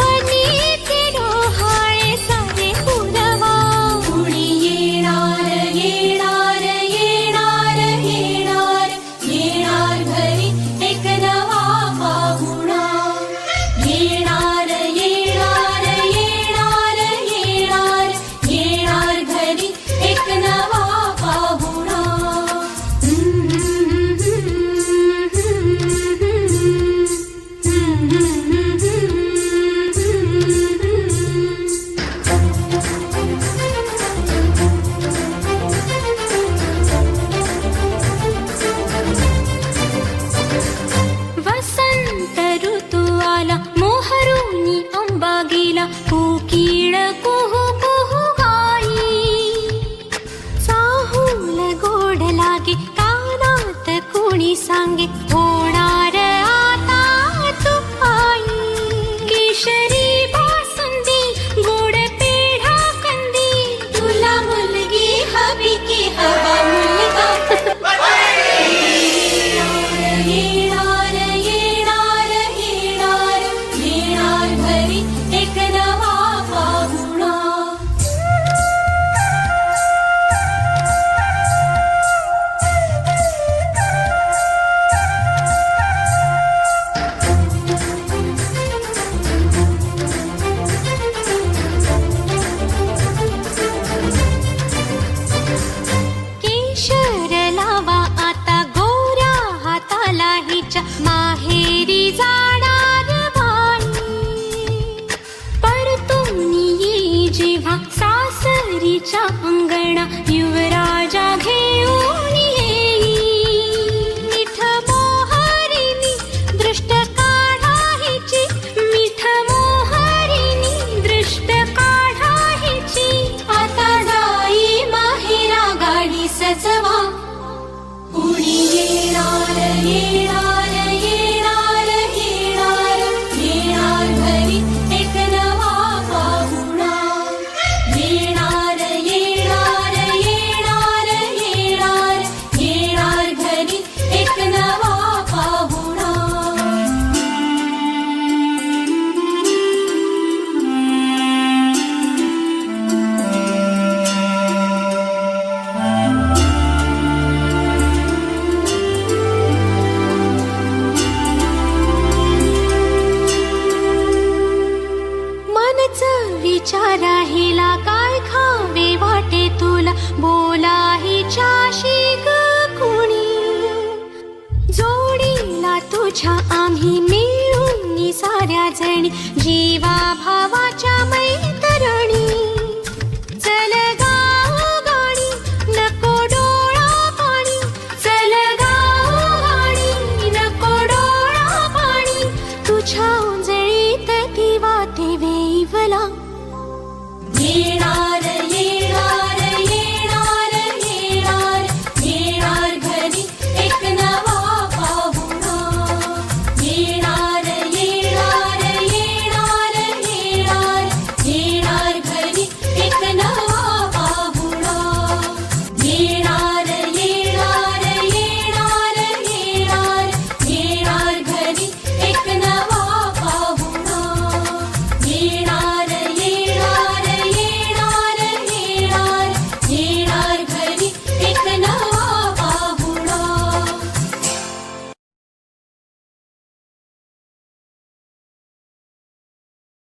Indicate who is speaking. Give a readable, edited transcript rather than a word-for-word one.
Speaker 1: मनी ते डोहाळे सारे पुरवा.
Speaker 2: कुणी येणार येणार येणार येणार येणार घरी एक नवा पाहुणा. येणार येणार येणार येणार येणार घरी एक नवा पाहुणा.
Speaker 1: वसंत ऋतू आला मोहरुनी अंबा गेला. कोकिळ कुहू कुहू गाई. चाहूल गोड लागे कानात कोणी सांगे. होणार आता तुपाई. केशरी बासुंदी गोड पेढा कंदी.
Speaker 2: तुला मुलगी हवी की हवा मुलगा. येणार येणार येणार येणार घरी एक नवा पाहुणा.
Speaker 1: केशर लावा आता गोऱ्या हाताला हिच्या. माहेरी जाणार बाई. परतून येई जेव्हा सासरीच्या अंगणा. युवराजा घेऊन येई. मिठ मोहरिणी दृष्ट काढा हिची. मिठ मोहरिणी दृष्ट काढा हिची.
Speaker 2: आता जाई माहेरा गाडी सजवा. कुणी येणार येणार येणार येणार येणार घरी एक नवा पाहुणा. येणार येणार येणार येणार येणार घरी एक नवा पाहुणा.
Speaker 1: मनच विचारा हिला काय खावे वाटे तुला. बोला हिच्याशी ग कुणी. जोडीला तुझ्या आम्ही मिळून साऱ्या जणी. जीवा भावाच्या मैत्रिणी. चल गाऊ गाणी नको डोळा पाणी. चल गाऊ गाणी नको डोळा पाणी. तुझ्या उंजळीत ती वाटे वेईवला.